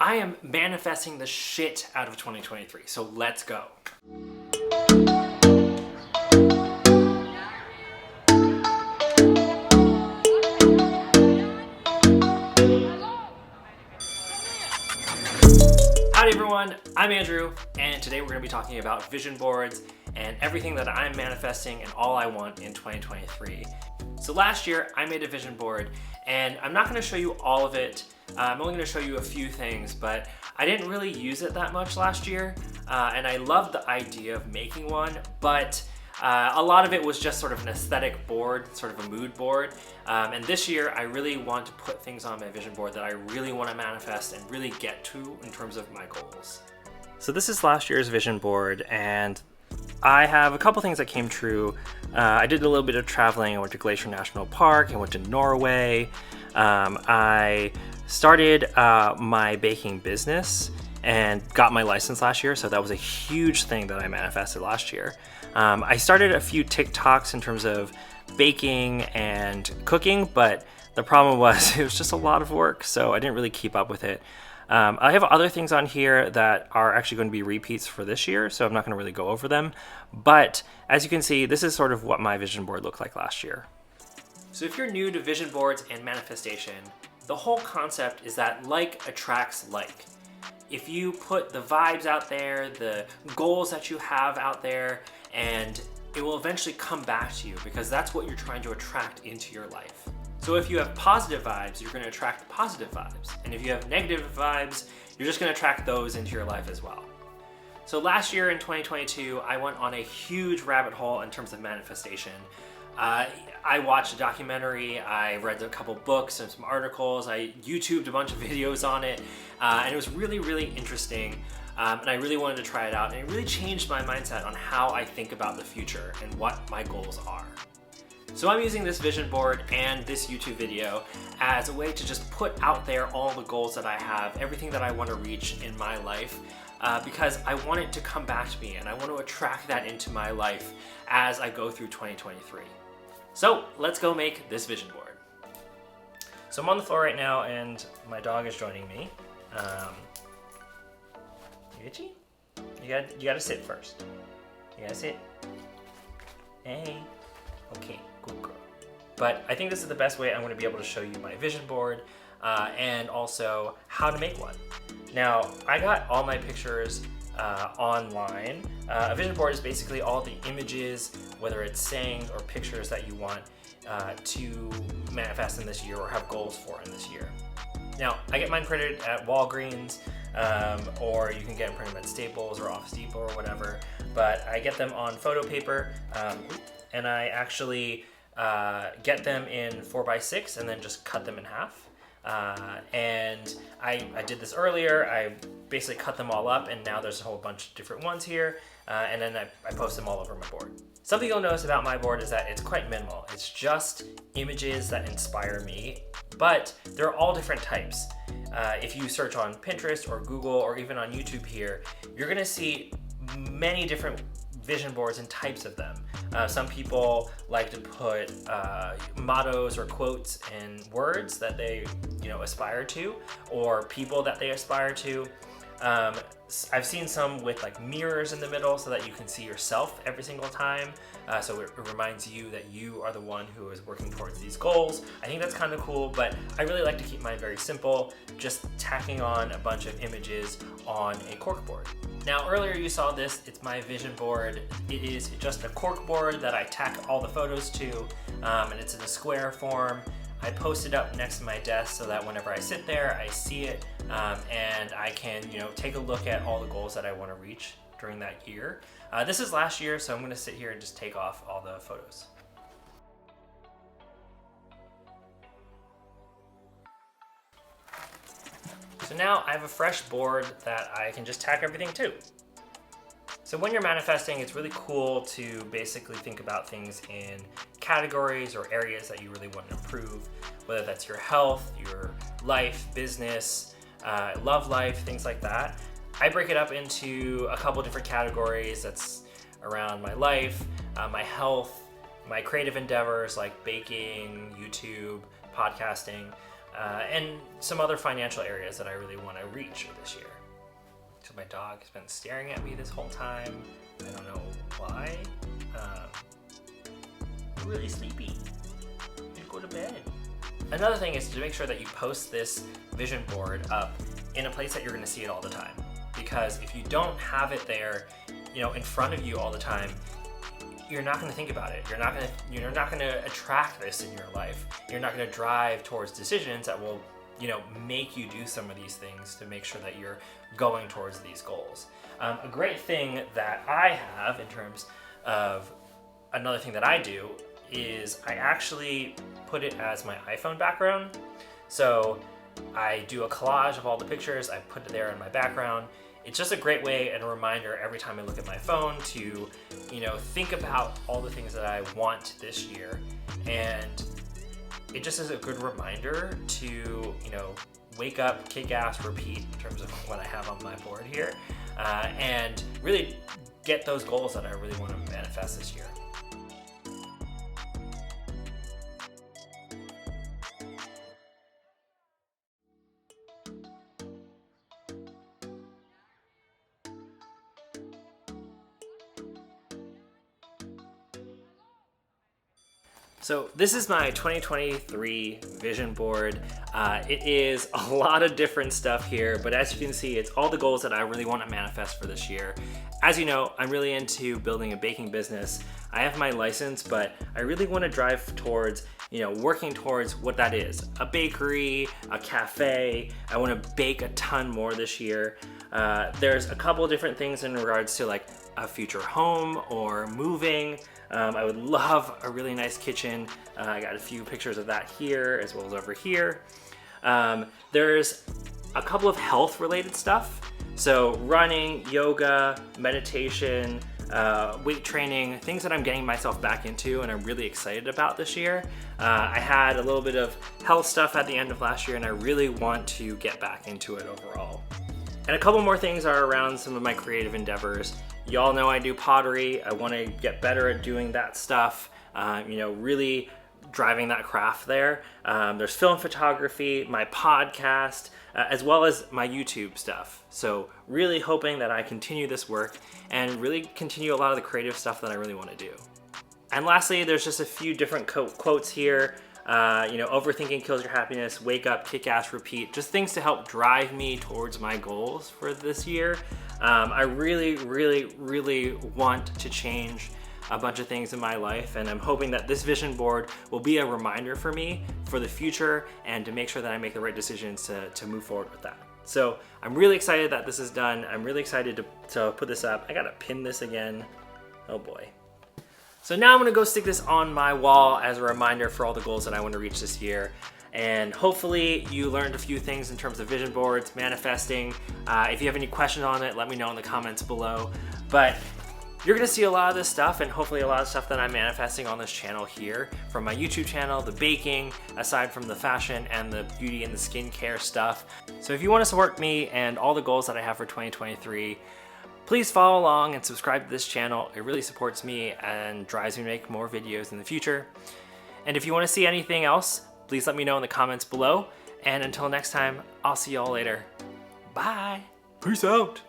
I am manifesting the shit out of 2023, so let's go. Howdy everyone, I'm Andrew, and today we're going to be talking about vision boards and everything that I'm manifesting and all I want in 2023. So last year I made a vision board, and I'm not going to show you all of it. I'm only going to show you a few things, but I didn't really use it that much last year, and I loved the idea of making one, but a lot of it was just sort of an aesthetic board, sort of a mood board. And this year, I really want to put things on my vision board that I really want to manifest and really get to in terms of my goals. So this is last year's vision board, and I have a couple things that came true. I did a little bit of traveling. I went to Glacier National Park. I went to Norway. I started my baking business and got my license last year, so that was a huge thing that I manifested last year. I started a few TikToks in terms of baking and cooking, but the problem was it was just a lot of work, so I didn't really keep up with it. I have other things on here that are actually going to be repeats for this year, so I'm not going to really go over them. But as you can see, this is sort of what my vision board looked like last year. So if you're new to vision boards and manifestation, the whole concept is that like attracts like. If you put the vibes out there, the goals that you have out there, and it will eventually come back to you because that's what you're trying to attract into your life. So if you have positive vibes, you're going to attract positive vibes. And if you have negative vibes, you're just going to attract those into your life as well. So last year in 2022, I went on a huge rabbit hole in terms of manifestation. I watched a documentary, I read a couple books and some articles, I YouTubed a bunch of videos on it, and it was really, really interesting, and I really wanted to try it out, and it really changed my mindset on how I think about the future and what my goals are. So I'm using this vision board and this YouTube video as a way to just put out there all the goals that I have, everything that I want to reach in my life, because I want it to come back to me and I want to attract that into my life as I go through 2023. So let's go make this vision board. So I'm on the floor right now and my dog is joining me. You itchy? You gotta sit first. You gotta sit. Hey. Okay, good girl. But I think this is the best way I'm going to be able to show you my vision board and also how to make one. Now, I got all my pictures online. A vision board is basically all the images, whether it's sayings or pictures that you want to manifest in this year or have goals for in this year. Now, I get mine printed at Walgreens, or you can get them printed at Staples or Office Depot or whatever, but I get them on photo paper, and I actually get them in 4x6 and then just cut them in half. And I did this earlier. I basically cut them all up, and now there's a whole bunch of different ones here, and then I post them all over my board. Something you'll notice about my board is that it's quite minimal. It's just images that inspire me, but they're all different types. If you search on Pinterest or Google or even on YouTube here, you're gonna see many different vision boards and types of them. Some people like to put mottos or quotes and words that they aspire to, or people that they aspire to. I've seen some with like mirrors in the middle so that you can see yourself every single time. So it reminds you that you are the one who is working towards these goals. I think that's kind of cool, but I really like to keep mine very simple, just tacking on a bunch of images on a cork board. Now earlier you saw this, it's my vision board. It is just a cork board that I tack all the photos to, and it's in a square form. I post it up next to my desk so that whenever I sit there, I see it, and I can, take a look at all the goals that I want to reach during that year. This is last year, so I'm going to sit here and just take off all the photos. So now I have a fresh board that I can just tack everything to. So when you're manifesting, it's really cool to basically think about things in categories or areas that you really want to improve, whether that's your health, your life, business, love life, things like that. I break it up into a couple different categories that's around my life, my health, my creative endeavors like baking, YouTube, podcasting. and some other financial areas that I really want to reach this year. So my dog has been staring at me this whole time. I don't know why. I'm really sleepy. Just go to bed. Another thing is to make sure that you post this vision board up in a place that you're going to see it all the time. Because if you don't have it there, in front of you all the time, you're not going to think about it. You're not going to attract this in your life. You're not going to drive towards decisions that will, make you do some of these things to make sure that you're going towards these goals. A great thing that I have in terms of another thing that I do is I actually put it as my iPhone background. So I do a collage of all the pictures. I put it there in my background. It's just a great way and a reminder every time I look at my phone to, think about all the things that I want this year. And it just is a good reminder to, wake up, kick ass, repeat in terms of what I have on my board here, and really get those goals that I really want to manifest this year. So this is my 2023 vision board. It is a lot of different stuff here, but as you can see, it's all the goals that I really want to manifest for this year. As you know, I'm really into building a baking business. I have my license, but I really want to drive towards, working towards what that is. A bakery, a cafe. I want to bake a ton more this year. There's a couple of different things in regards to like a future home or moving. I would love a really nice kitchen. I got a few pictures of that here as well as over here. There's a couple of health related stuff. So running, yoga, meditation, weight training, things that I'm getting myself back into and I'm really excited about this year. I had a little bit of health stuff at the end of last year and I really want to get back into it overall. And a couple more things are around some of my creative endeavors. Y'all know I do pottery. I want to get better at doing that stuff, really driving that craft there. There's film photography, my podcast, as well as my YouTube stuff. So really hoping that I continue this work and really continue a lot of the creative stuff that I really want to do. And lastly, there's just a few different quotes here. Overthinking kills your happiness, wake up, kick ass, repeat, just things to help drive me towards my goals for this year. I really, really, really want to change a bunch of things in my life, and I'm hoping that this vision board will be a reminder for me for the future and to make sure that I make the right decisions to move forward with that. So I'm really excited that this is done. I'm really excited to put this up. I gotta pin this again. Oh boy. So now I'm gonna go stick this on my wall as a reminder for all the goals that I want to reach this year. And hopefully you learned a few things in terms of vision boards, manifesting. If you have any questions on it, let me know in the comments below. But you're gonna see a lot of this stuff and hopefully a lot of stuff that I'm manifesting on this channel here from my YouTube channel, the baking, aside from the fashion and the beauty and the skincare stuff. So if you wanna support me and all the goals that I have for 2023, please follow along and subscribe to this channel. It really supports me and drives me to make more videos in the future. And if you wanna see anything else, please let me know in the comments below. And until next time, I'll see y'all later. Bye. Peace out.